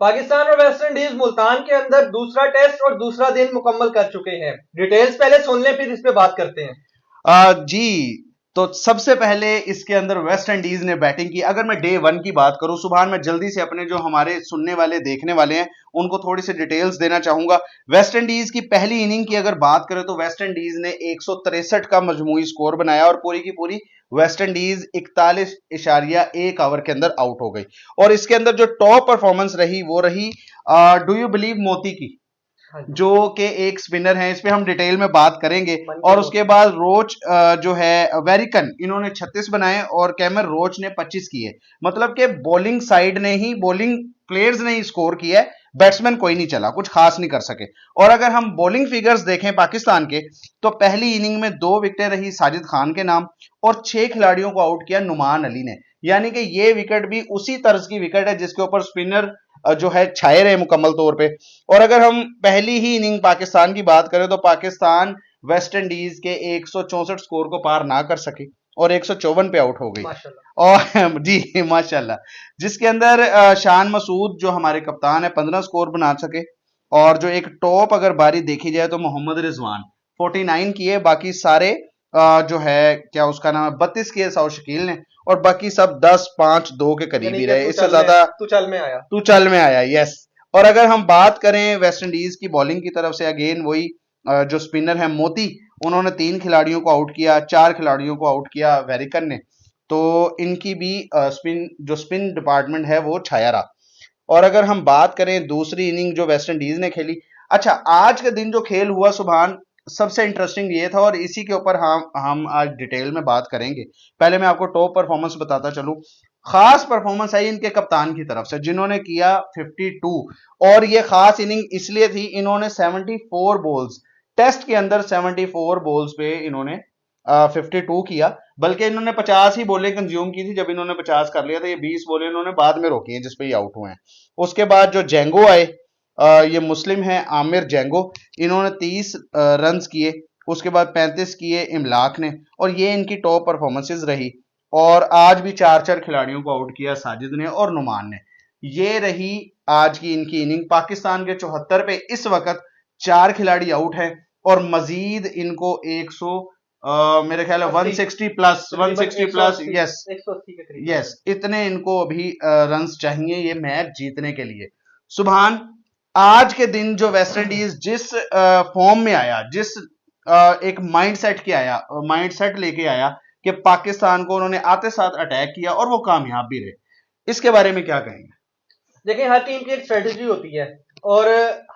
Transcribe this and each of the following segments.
पाकिस्तान और West Indies Multan के अंदर दूसरा टेस्ट और दूसरा दिन मुकम्मल कर चुके हैं। डिटेल्स पहले सुन लें, फिर इस पे बात करते हैं। जी, तो सबसे पहले इसके अंदर वेस्ट इंडीज ने बैटिंग की। अगर मैं डे वन की बात करूं, सुभान, मैं जल्दी से अपने जो हमारे सुनने वाले देखने वाले हैं उनको थोड़ी सी डिटेल्स देना चाहूंगा। वेस्ट इंडीज की पहली इनिंग की अगर बात करें तो वेस्ट इंडीज ने 163 का मजमूई स्कोर बनाया और पूरी की पूरी वेस्ट इंडीज 41.1 ओवर के अंदर आउट हो गई। और इसके अंदर जो टॉप परफॉर्मेंस रही वो रही डू यू बिलीव मोती की, जो कि एक स्पिनर है। इस पे हम डिटेल में बात करेंगे। और उसके बाद रोच जो है वेरिकन, इन्होंने 36 बनाए और कैमर रोच ने 25 किए। मतलब कि बॉलिंग साइड ने ही, बॉलिंग प्लेयर्स ने ही स्कोर किया है, बैट्समैन कोई नहीं चला, कुछ खास नहीं कर सके। और अगर हम बॉलिंग फिगर्स देखें पाकिस्तान के, तो पहली इनिंग में 2 विकेटें रही साजिद खान के नाम और 6 खिलाड़ियों को आउट किया नुमान अली ने। यानी कि ये विकेट भी उसी तर्ज की विकेट है जिसके ऊपर स्पिनर जो है छाए रहे मुकम्मल तौर पे। और अगर हम पहली ही इनिंग पाकिस्तान की बात करें तो पाकिस्तान वेस्ट इंडीज के 164 स्कोर को पार ना कर सकी और 154 पे आउट हो गई। और जी माशाल्लाह, जिसके अंदर शान मसूद जो हमारे कप्तान है 15 स्कोर बना सके। और जो एक टॉप अगर बारी देखी जाए तो मोहम्मद रिजवान 49 किए, बाकी सारे जो है क्या उसका नाम है 32 किए साउथ शकील ने, और बाकी सब 10, 5, 2 के करीब ही रहे। इससे ज्यादा तू चल में आया। यस। और अगर हम बात करें वेस्ट इंडीज की बॉलिंग की तरफ से, अगेन वही जो स्पिनर है मोती, उन्होंने 3 खिलाड़ियों को आउट किया, 4 खिलाड़ियों को आउट किया वेरिकन ने। तो इनकी भी स्पिन डिपार्टमेंट है वो छाया रहा। और अगर हम बात करें दूसरी इनिंग जो वेस्ट इंडीज ने खेली, अच्छा आज के दिन जो खेल हुआ सुभान, सबसे इंटरेस्टिंग ये था और इसी के ऊपर हम आज डिटेल में बात करेंगे। पहले मैं आपको टॉप परफॉर्मेंस बताता चलूं। खास परफॉर्मेंस आई इनके कप्तान की तरफ से जिन्होंने किया 52। और ये खास इनिंग इसलिए थी, इन्होंने 74 बॉल्स, टेस्ट के अंदर 74 बॉल्स पे इन्होंने 52 किया। बल्कि इन्होंने 50 ही बॉलें कंज्यूम की थी। जब इन्होंने 50 कर लिया था, ये 20 बॉलें इन्होंने बाद में रोकी हैं जिसपे ये आउट हुए हैं। उसके बाद जो जेंगो आए, ये मुस्लिम है आमिर जेंगो, इन्होंने 30 रन किए। उसके बाद 35 किए इमलाक ने, और ये इनकी टॉप परफॉर्मेंसेज रही। और आज भी 4-4 खिलाड़ियों को आउट किया साजिद ने और नुमान ने। ये रही आज की इनकी इनिंग। पाकिस्तान के 74 पे इस वक्त 4 खिलाड़ी आउट है और मजीद इनको 100 मेरे ख्याल है 160 प्लस, 160 प्लस, यस यस, इतने इनको अभी रन्स चाहिए ये मैच जीतने के लिए। सुभान, आज के दिन जो वेस्ट इंडीज जिस फॉर्म में आया, जिस एक माइंड सेट लेके आया कि पाकिस्तान को उन्होंने आते साथ अटैक किया और वो कामयाब भी रहे, इसके बारे में क्या कहेंगे? देखिए, हर टीम की एक स्ट्रेटेजी होती है और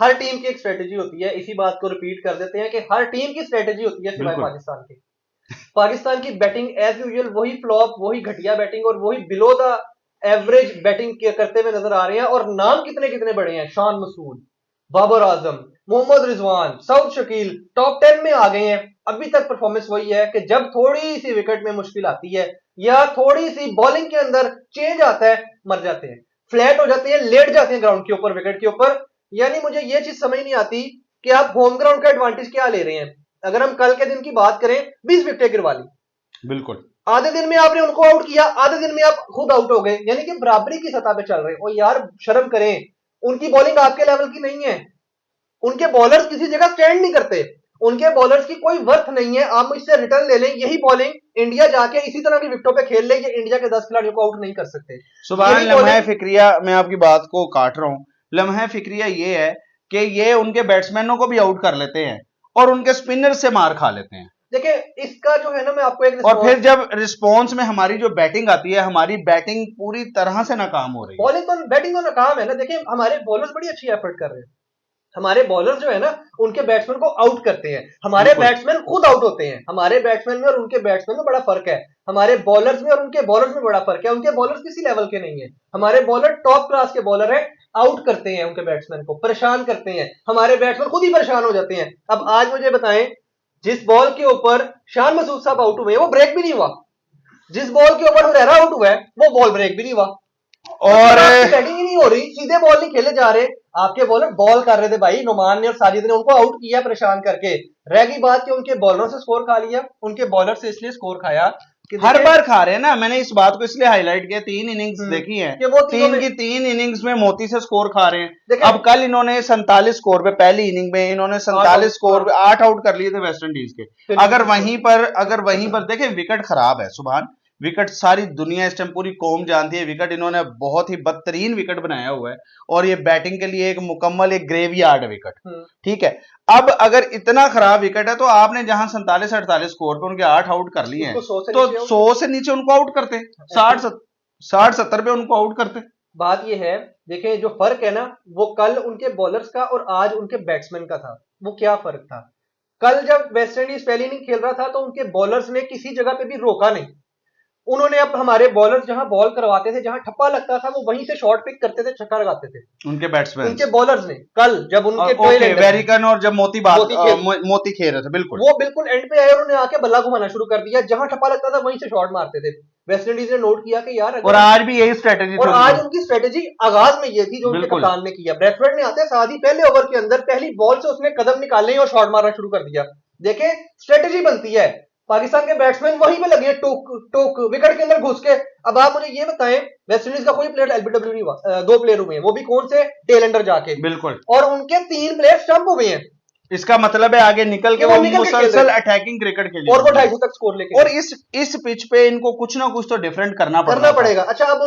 हर टीम की एक स्ट्रेटेजी होती है। इसी बात को रिपीट कर देते हैं कि हर टीम की स्ट्रेटेजी होती है सिवाय पाकिस्तान की। पाकिस्तान की बैटिंग एज यूजुअल वही फ्लॉप, वही घटिया बैटिंग और वही बिलो द एवरेज बैटिंग करते हुए नजर आ रहे हैं। और नाम कितने कितने बड़े हैं, शान मसूद, बाबर आजम, मोहम्मद रिजवान, साउथ शकील टॉप 10 में आ गए हैं। अभी तक परफॉर्मेंस वही है कि जब थोड़ी सी विकेट में मुश्किल आती है या थोड़ी सी बॉलिंग के अंदर चेंज आता है, मर जाते हैं, फ्लैट हो जाते हैं, लेट जाते हैं ग्राउंड के ऊपर, विकेट के ऊपर। यानी मुझे यह चीज समझ नहीं आती कि आप होम ग्राउंड का एडवांटेज क्या ले रहे हैं। अगर हम कल के दिन की बात करें, 20 विकेटें गिरवा ली, बिल्कुल आधे दिन में आपने उनको आउट किया, आधे दिन में आप खुद आउट हो गए, यानी कि बराबरी की सतह पे चल रहे हैं। और यार शर्म करें, उनकी बॉलिंग आपके लेवल की नहीं है। उनके बॉलर्स किसी जगह स्टैंड नहीं करते, उनके बॉलर्स की कोई वर्थ नहीं है। आप मुझसे रिटर्न ले लें, यही बॉलिंग इंडिया जाके इसी तरह की विकेटों पे खेल ले, ये इंडिया के 10 खिलाड़ियों को आउट नहीं कर सकते। सुभान, लम्हा फिक्रिया, मैं आपकी बात को काट रहा हूं, लम्हा फिक्रिया ये है कि ये उनके बैट्समैनों को भी आउट कर लेते हैं और उनके स्पिनर से मार खा लेते हैं। देखिए, इसका जो है ना, मैं आपको एक और फिर जब रिस्पॉन्स में हमारी जो बैटिंग आती है, हमारी बैटिंग पूरी तरह से नाकाम हो रही है। बॉलिंग तो, बैटिंग तो नाकाम है ना। देखिए, हमारे बॉलर्स बड़ी अच्छी एफर्ट कर रहे हैं। हमारे बॉलर जो है ना, उनके बैट्समैन को आउट करते हैं, हमारे बैट्समैन खुद आउट होते हैं। हमारे बैट्समैन में और उनके बैट्समैन में बड़ा फर्क है। हमारे बॉलर्स में और उनके बॉलर्स में बड़ा फर्क है। उनके बॉलर्स किसी लेवल के नहीं है, हमारे बॉलर टॉप क्लास के बॉलर हैं, आउट करते हैं उनके बैट्समैन को, परेशान करते हैं। हमारे बैट्समैन खुद ही परेशान हो जाते हैं। अब आज मुझे बताएं, जिस बॉल के ऊपर शान मसूद साहब आउट हुए वो ब्रेक भी नहीं हुआ, जिस बॉल के ऊपर हुरैरा आउट हुआ है वो बॉल ब्रेक भी नहीं हुआ। और बैटिंग ही नहीं हो रही, सीधे बॉल नहीं खेले जा रहे। आपके बॉलर बॉल कर रहे थे भाई, नुमान ने और साजिद ने उनको आउट किया परेशान करके। रह गई बात कि उनके बॉलरों से स्कोर खा लिया, उनके बॉलर से इसलिए स्कोर खाया कि हर देखें बार खा रहे हैं ना। मैंने इस बात को इसलिए हाईलाइट किया, 3 इनिंग्स देखी है कि वो तीनों तीन में की 3 इनिंग्स में मोती से स्कोर खा रहे हैं। देखें अब कल इन्होंने 47 स्कोर पे, पहली इनिंग में इन्होंने 47 स्कोर पे 8 आउट कर लिए थे वेस्ट इंडीज के। अगर वहीं पर देखें, विकेट खराब है सुभान, विकेट सारी दुनिया इस टाइम पूरी कौम जानती है, विकेट इन्होंने बहुत ही बदतरीन विकेट बनाया हुआ है और ये बैटिंग के लिए एक मुकम्मल एक ग्रेवयार्ड विकेट, ठीक है। अब अगर इतना खराब विकेट है तो आपने जहां 47-48 स्कोर पे उनके 8 आउट कर लिए हैं, तो 100 से नीचे उनको आउट करते, 60-70 पे उनको आउट करते। बात ये है, देखें जो फर्क है ना, वो कल उनके बॉलर्स का और आज उनके बैट्समैन का था। वो क्या फर्क था? कल जब वेस्ट इंडीज पहली इनिंग खेल रहा था तो उनके बॉलर्स ने किसी जगह पे भी रोका नहीं। उन्होंने अब हमारे बॉलर्स जहां बॉल करवाते थे, जहां ठप्पा लगता था, वो वहीं से शॉट पिक करते थे, छक्का लगाते थे उनके बैट्समैन, उनके बॉलर्स ने। कल जब उनके ओके, वेरिकन और जब मोती खेल रहे थे, बिल्कुल वो बिल्कुल एंड पे आए और उन्होंने आके बल्ला घुमाना शुरू कर दिया, जहां ठप्पा लगता था वहीं से शॉट मारते थे। वेस्ट इंडीज ने नोट किया कि यार, और आज भी यही स्ट्रेटेजी, और आज उनकी स्ट्रेटेजी आगाज में ये थी जो उनके कप्तान ने किया। ब्रैथवेट ने आते साथ ही पहले ओवर के अंदर पहली बॉल से उसने कदम निकालने और शॉट मारना शुरू कर दिया। देखें, स्ट्रेटेजी बनती है। पाकिस्तान के बैट्समैन वहीं पे लगे टोक टोक विकेट के अंदर घुस के। अब आप मुझे ये बताएं, वेस्ट इंडीज का कोई प्लेयर एलबीडब्ल्यू नहीं हुआ, 2 प्लेयर हुए हैं, वो भी कौन से, टेल एंडर जाके, बिल्कुल, और उनके 3 प्लेयर स्टंप हुए हैं। इसका मतलब है आगे निकल के वो मुसलसल अटैकिंग क्रिकेट खेले और वो 250 तक स्कोर लेके, और इस पिच पे इनको कुछ ना कुछ तो डिफरेंट करना पड़ेगा। अच्छा, अब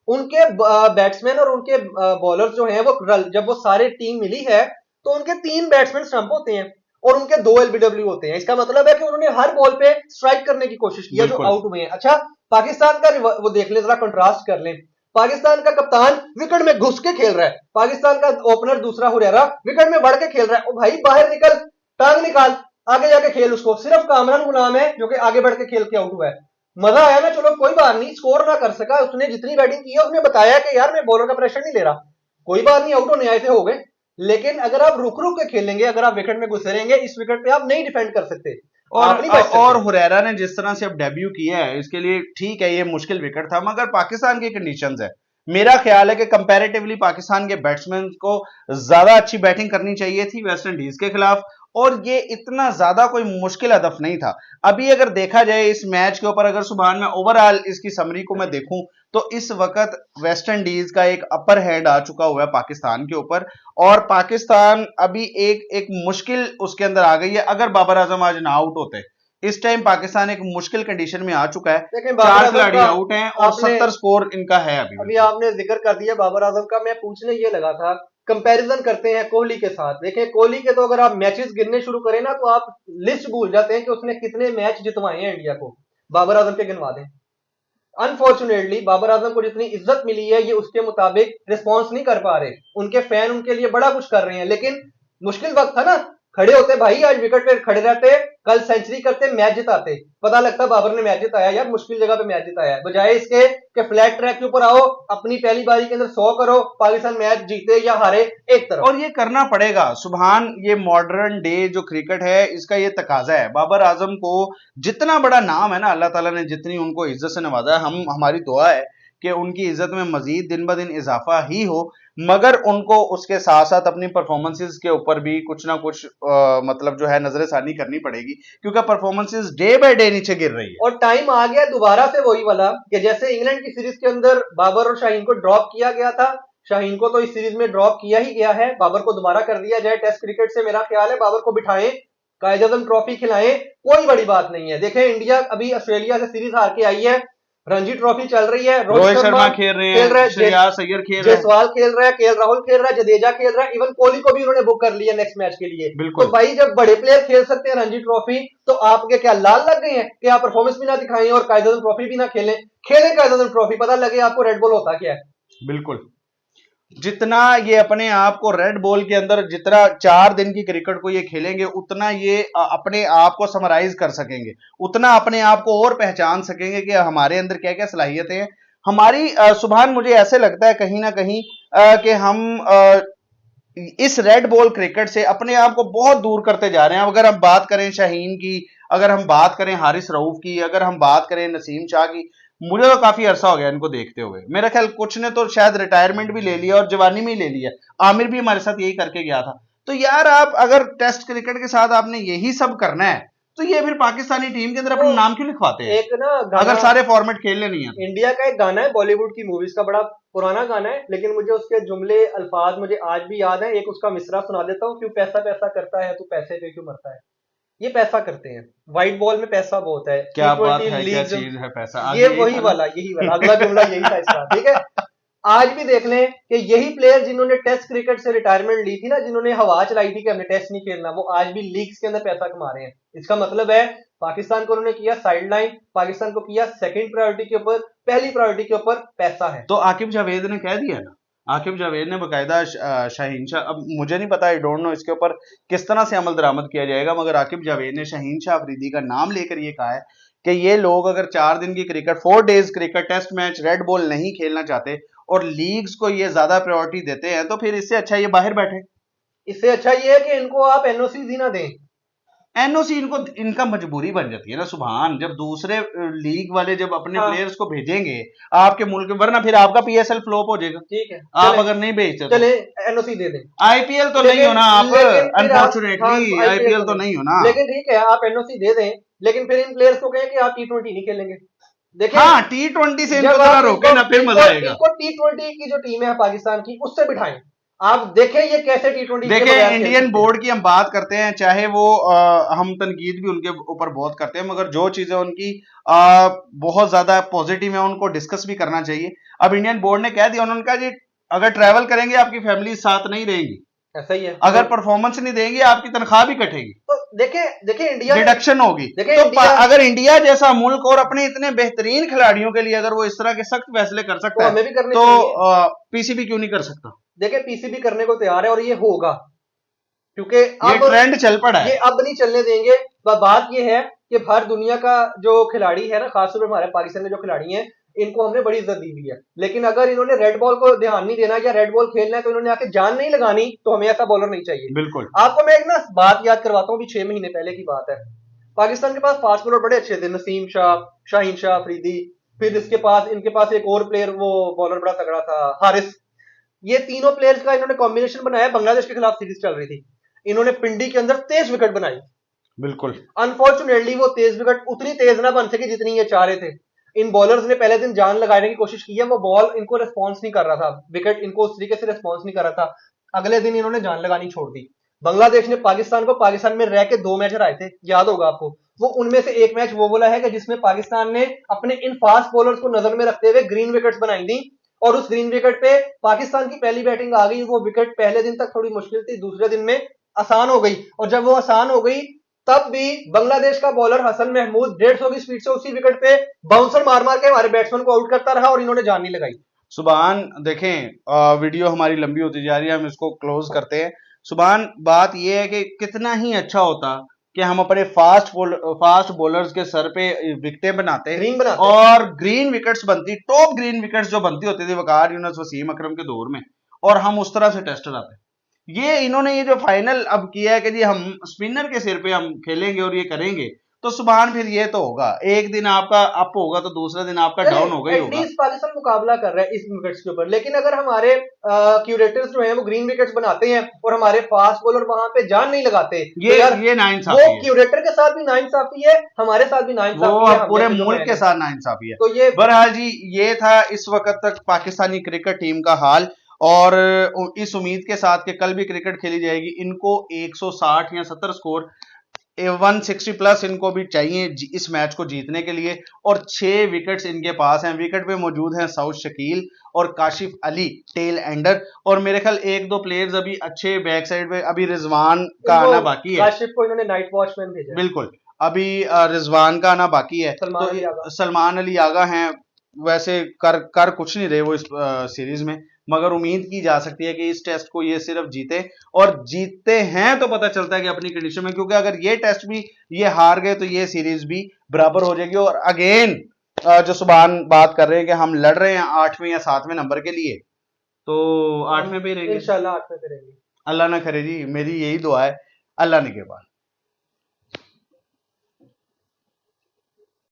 उनके बैट्समैन और उनके बॉलर जो हैं, वो जब वो सारे टीम मिली है तो उनके 3 बैट्समैन स्टंप होते हैं और उनके 2 एलबीडब्ल्यू होते हैं। इसका मतलब है कि उन्होंने हर बॉल पे स्ट्राइक करने की कोशिश की है जो आउट हुए हैं। अच्छा, पाकिस्तान का वो देख ले, जरा कंट्रास्ट कर लें। पाकिस्तान का कप्तान विकेट में घुस के खेल रहा है, पाकिस्तान का ओपनर दूसरा हुरैरा विकेट में बढ़ के खेल रहा है। ओ भाई, बाहर निकल, टांग निकाल, आगे जाके खेल उसको। सिर्फ कामरान गुलाम है जो कि आगे बढ़ के खेल के आउट हुआ है। मजा आया ना, चलो कोई बात नहीं, स्कोर ना कर सका, उसने जितनी बैटिंग की है उसने बताया कि यार मैं बॉलर का प्रेशर नहीं ले रहा, कोई बात नहीं, आउट होने आए थे, हो गए। लेकिन अगर आप रुक रुक के खेलेंगे, अगर आप विकेट में घुसे रहेंगे, इस विकेट पे आप नहीं डिफेंड कर सकते। और हुरैरा ने जिस तरह से अब डेब्यू किया है, इसके लिए ठीक है, ये मुश्किल विकेट था, मगर पाकिस्तान की कंडीशंस है। मेरा ख्याल है कि कंपैरेटिवली पाकिस्तान के बैट्समैन को ज्यादा अच्छी बैटिंग करनी चाहिए थी वेस्ट इंडीज के खिलाफ, और ये इतना ज्यादा कोई मुश्किल हदफ नहीं था। अभी अगर देखा जाए इस मैच के ऊपर, अगर सुबह में ओवरऑल इसकी समरी को मैं देखूं, तो इस वक्त वेस्ट इंडीज का एक अपर हैंड आ चुका हुआ है पाकिस्तान के ऊपर, और पाकिस्तान अभी एक मुश्किल उसके अंदर आ गई है। अगर बाबर आजम आज ना आउट होते, इस टाइम पाकिस्तान एक मुश्किल कंडीशन में आ चुका है। 4 खिलाड़ी आउट हैं और 70 स्कोर इनका है। अभी आपने जिक्र कर दिया बाबर आजम का, मैं पूछने ये लगा था, कंपैरिजन करते हैं कोहली के साथ। देखें, कोहली के तो अगर आप मैचेस गिनने शुरू करें ना, तो आप लिस्ट भूल जाते हैं कि उसने कितने मैच जितवाए हैं इंडिया को। बाबर आजम के गिनवा दें। अनफॉर्चुनेटली बाबर आजम को जितनी इज्जत मिली है, ये उसके मुताबिक रिस्पॉन्स नहीं कर पा रहे। उनके फैन उनके लिए बड़ा कुछ कर रहे हैं, लेकिन मुश्किल वक्त था ना, खड़े होते भाई, आज विकेट पे खड़े रहते, कल सेंचुरी करते, मैच जिताते, पता लगता बाबर ने मैच जिताया, यार मुश्किल जगह पे मैच जिताया है। बजाय इसके कि फ्लैट ट्रैक के ऊपर आओ, अपनी पहली बारी के अंदर 100 करो, पाकिस्तान मैच जीते या हारे एक तरफ। और ये करना पड़ेगा सुभान, ये मॉडर्न डे जो क्रिकेट है इसका ये तकाजा है। बाबर आजम को जितना बड़ा नाम है ना, अल्लाह ताला ने जितनी उनको इज्जत से नवाजा है, हमारी दुआ है कि उनकी इज्जत में मजीद दिन ब दिन इजाफा ही हो, मगर उनको उसके साथ साथ अपनी परफॉर्मेंसेस के ऊपर भी कुछ ना कुछ मतलब जो है नजरसानी करनी पड़ेगी, क्योंकि परफॉर्मेंसेस डे बाय डे नीचे गिर रही है। और टाइम आ गया दोबारा से वही वाला कि जैसे इंग्लैंड की सीरीज के अंदर बाबर और शाहीन को ड्रॉप किया गया था, शाहीन को तो इस सीरीज में ड्रॉप किया ही गया है, बाबर को दोबारा कर दिया जाए टेस्ट क्रिकेट से। मेरा ख्याल है बाबर को बिठाएं, कायद-ए-आज़म ट्रॉफी खिलाएं, कोई बड़ी बात नहीं है। देखें, इंडिया अभी ऑस्ट्रेलिया से सीरीज हार के आई है, रणजी ट्रॉफी चल रही है, रोहित शर्मा खेल रहे हैं, श्रेयस अय्यर खेल रहे हैं, जायसवाल खेल रहा है, केएल राहुल खेल रहा है, जडेजा खेल रहा है, इवन कोहली को भी उन्होंने बुक कर लिया नेक्स्ट मैच के लिए। तो भाई, जब बड़े प्लेयर खेल सकते हैं रणजी ट्रॉफी, तो आपके क्या लाल लग गए हैं कि आप परफॉर्मेंस भी ना दिखाएं और कायद-ए-आज़म ट्रॉफी भी ना खेलें? खेलें कायद-ए-आज़म ट्रॉफी, पता लगे आपको रेड बॉल होता क्या है। बिल्कुल, जितना ये अपने आप को रेड बॉल के अंदर, जितना 4 दिन की क्रिकेट को ये खेलेंगे, उतना ये अपने आप को समराइज कर सकेंगे, उतना अपने आप को और पहचान सकेंगे कि हमारे अंदर क्या क्या सलाहियतें हैं हमारी। सुभान, मुझे ऐसे लगता है कहीं ना कहीं कि हम इस रेड बॉल क्रिकेट से अपने आप को बहुत दूर करते जा रहे हैं। अगर हम बात करें शाहीन की, अगर हम बात करें हारिस रऊफ की, अगर हम बात करें नसीम शाह की, मुझे तो काफी अरसा हो गया इनको देखते हुए। मेरा ख्याल कुछ ने तो शायद रिटायरमेंट भी ले लिया और जवानी में ही ले लिया। आमिर भी हमारे साथ यही करके गया था। तो यार, आप अगर टेस्ट क्रिकेट के साथ आपने यही सब करना है, तो ये फिर पाकिस्तानी टीम के अंदर अपना नाम क्यों लिखवाते हैं एक ना गाना, अगर सारे फॉर्मेट खेलने नहीं है? इंडिया का एक गाना है बॉलीवुड की मूवीज का, बड़ा पुराना गाना है, लेकिन मुझे उसके जुमले अल्फाज मुझे आज भी याद है। एक उसका मिसरा सुना देता हूँ। क्यों पैसा पैसा करता है तू पैसे पे क्यों मरता है। ये पैसा करते हैं, व्हाइट बॉल में पैसा बहुत है। क्या बात T20 है, क्या लीग, चीज है पैसा, ये वही वाला, यही वाला अगला जुमला यही था इसका, ठीक है। आज भी देख लें कि यही प्लेयर जिन्होंने टेस्ट क्रिकेट से रिटायरमेंट ली थी ना, जिन्होंने हवा चलाई थी कि हमने टेस्ट नहीं खेलना, वो आज भी लीग्स के अंदर पैसा कमा रहे हैं। इसका मतलब है पाकिस्तान को उन्होंने किया साइडलाइन, पाकिस्तान को किया सेकंड प्रायोरिटी के ऊपर, पहली प्रायोरिटी के ऊपर पैसा है। तो आकिब जावेद ने कह दिया ना, आकिब जावेद ने बकायदा शाहीन शाह, अब मुझे नहीं पता, आई डोंट नो इसके ऊपर किस तरह से अमल दरामद किया जाएगा, मगर आकिब जावेद ने शाहीन शाह अफरीदी का नाम लेकर ये कहा है कि ये लोग अगर 4 दिन की cricket, 4 days cricket test match red ball नहीं खेलना चाहते और लीग्स को ये ज्यादा प्रायोरिटी देते हैं, तो फिर इससे अच्छा ये बाहर बैठे। इससे अच्छा ये है कि इनको आप एनओसी ही ना दें। एनओसी इनको, इनका मजबूरी बन जाती है ना सुभान, जब दूसरे लीग वाले जब अपने प्लेयर्स को भेजेंगे आपके मुल्क में, वरना फिर आपका पीएसएल फ्लॉप हो जाएगा। ठीक है, आप अगर नहीं भेजते चले एनओसी दे दें। आईपीएल तो नहीं हो ना आप, अनफॉर्चुनेटली आईपीएल तो नहीं हो ना। लेकिन ठीक है, आप एनओसी दे दें, लेकिन फिर इन प्लेयर्स को कहें कि आप T20 नहीं खेलेंगे। देखिए, हाँ, T20 से इनको जरा रोके ना, फिर मजा आएगा। इनको T20 की जो टीम है पाकिस्तान की, उससे बिठाएं। आप देखें ये कैसे T20 देखें, इंडियन बोर्ड की हम बात करते हैं, चाहे वो हम तनकीद भी उनके ऊपर बहुत करते हैं, मगर जो चीजें उनकी बहुत ज्यादा पॉजिटिव है उनको डिस्कस भी करना चाहिए। अब इंडियन बोर्ड ने कह दिया, उन्होंने कहा जी अगर ट्रैवल करेंगे आपकी फैमिली साथ नहीं रहेंगी, ऐसा ही है। अगर परफॉर्मेंस नहीं देंगे आपकी तनख्वाह भी कटेगी, तो देखें इंडिया डिडक्शन होगी। तो अगर इंडिया जैसा मुल्क और अपने इतने बेहतरीन खिलाड़ियों के लिए अगर वो इस तरह के सख्त फैसले कर सकता है, हमें भी करने तो पीसीबी क्यों नहीं कर सकता? देखिए, पीसीबी करने को तैयार है और ये होगा, क्योंकि अब ट्रेंड चल पड़ा है, ये अब नहीं चलने देंगे। बात ये है कि हर दुनिया का जो खिलाड़ी है ना, खासतौर पर हमारे पाकिस्तान के जो खिलाड़ी हैं, इनको हमने बड़ी इज्जत दी हुई है, लेकिन अगर इन्होंने रेड बॉल को ध्यान नहीं देना या रेड बॉल खेलना है तो इन्होंने आके जान नहीं लगानी, तो हमें ऐसा बॉलर नहीं चाहिए। बिल्कुल। आपको मैं एक ना बात याद करवाता हूँ, 6 महीने पहले की बात है। पाकिस्तान के पास फास्ट बॉलर बड़े अच्छे थे, नसीम शाह, शाहीन शाह अफरीदी, फिर इनके पास एक और प्लेयर, वो बॉलर बड़ा तगड़ा था, हारिस। ये तीनों प्लेयर्स का इन्होंने कॉम्बिनेशन बनाया, बांग्लादेश के खिलाफ सीरीज चल रही थी, इन्होंने पिंडी के अंदर तेज विकेट बनाई। बिल्कुल। अनफॉर्चुनेटली वो तेज विकेट उतनी तेज ना बन सकी जितनी ये चाह रहे थे। इन बॉलर्स ने पहले दिन जान लगाने की कोशिश की है, वो बॉल इनको रिस्पॉन्स नहीं कर रहा था, विकेट इनको उस तरीके से रिस्पॉन्स नहीं कर रहा था। अगले दिन इन्होंने जान लगानी छोड़ दी। बांग्लादेश ने पाकिस्तान में रह के 2 मैच हराए थे, याद होगा आपको। वो उनमें से एक मैच वो बोला है कि जिसमें पाकिस्तान ने अपने इन फास्ट बॉलर्स को नजर में रखते हुए ग्रीन विकेट्स बनाई थी, और उस ग्रीन विकेट पे पाकिस्तान की पहली बैटिंग आ गई। वो विकेट पहले दिन तक थोड़ी मुश्किल थी, दूसरे दिन में आसान हो गई, और जब वो आसान हो गई तब भी बांग्लादेश का बॉलर हसन महमूद 150 की स्पीड से उसी विकेट पे बाउंसर मार मार के हमारे बैट्समैन को आउट करता रहा, और इन्होंने जान नहीं लगाई। सुभान, देखें वीडियो हमारी लंबी होती जा रही है, हम इसको क्लोज करते हैं। सुभान, बात यह है कि कितना ही अच्छा होता कि हम अपने फास्ट बॉलर्स के सर पे विकेटें बनाते और ग्रीन विकेट्स बनती, टॉप ग्रीन विकेट्स जो बनती होती थी वकार यूनुस, वसीम अकरम के दौर में, और हम उस तरह से टेस्ट आते। ये इन्होंने ये जो फाइनल अब किया है कि जी हम स्पिनर के सिर पे हम खेलेंगे और ये करेंगे, तो सुभान फिर ये तो होगा, एक दिन आपका अप होगा तो दूसरे दिन आपका डाउन होगा ही होगा। एटलीस्ट पाकिस्तान मुकाबला कर रहा है इस विकेट्स के ऊपर, लेकिन अगर हमारे क्यूरेटर्स जो हैं वो ग्रीन विकेट्स बनाते हैं और हमारे फास्ट बॉलर वहां पे जान नहीं लगाते, ये नाइंसाफी है। वो क्यूरेटर के साथ भी नाइंसाफी है, हमारे साथ भी नाइंसाफी है, पूरे मुल्क के साथ नाइंसाफी है। तो ये बहरहाल जी, ये था इस वक्त तक पाकिस्तानी क्रिकेट टीम का हाल, और इस उम्मीद के साथ कि कल भी क्रिकेट खेली जाएगी। इनको 160 या 70 स्कोर 160 प्लस इनको भी चाहिए इस मैच को जीतने के लिए, और 6 विकेट्स इनके पास हैं। विकेट पे मौजूद हैं सऊद शकील और काशिफ अली टेल एंडर, और मेरे ख्याल 1-2 प्लेयर्स अभी अच्छे बैक साइड पे, अभी रिजवान का आना बाकी है। काशिफ को इन्होंने नाइट वॉचमैन भेजा, बिल्कुल, अभी रिजवान का आना बाकी है। तो सलमान अली आगा हैं, वैसे कर कुछ नहीं रहे वो इस सीरीज में, मगर उम्मीद की जा सकती है कि इस टेस्ट को ये सिर्फ जीते, और जीतते हैं तो पता चलता है कि अपनी कंडीशन में, क्योंकि अगर ये टेस्ट भी ये हार गए तो ये सीरीज भी बराबर हो जाएगी। और अगेन जो सुभान बात कर रहे हैं कि हम लड़ रहे हैं 8वें या 7वें नंबर के लिए, तो 8वें पे रहेंगे इंशाल्लाह, 8वें पे रहेंगे। अल्लाह ना करे जी, मेरी यही दुआ है, अल्लाह ने के बाद।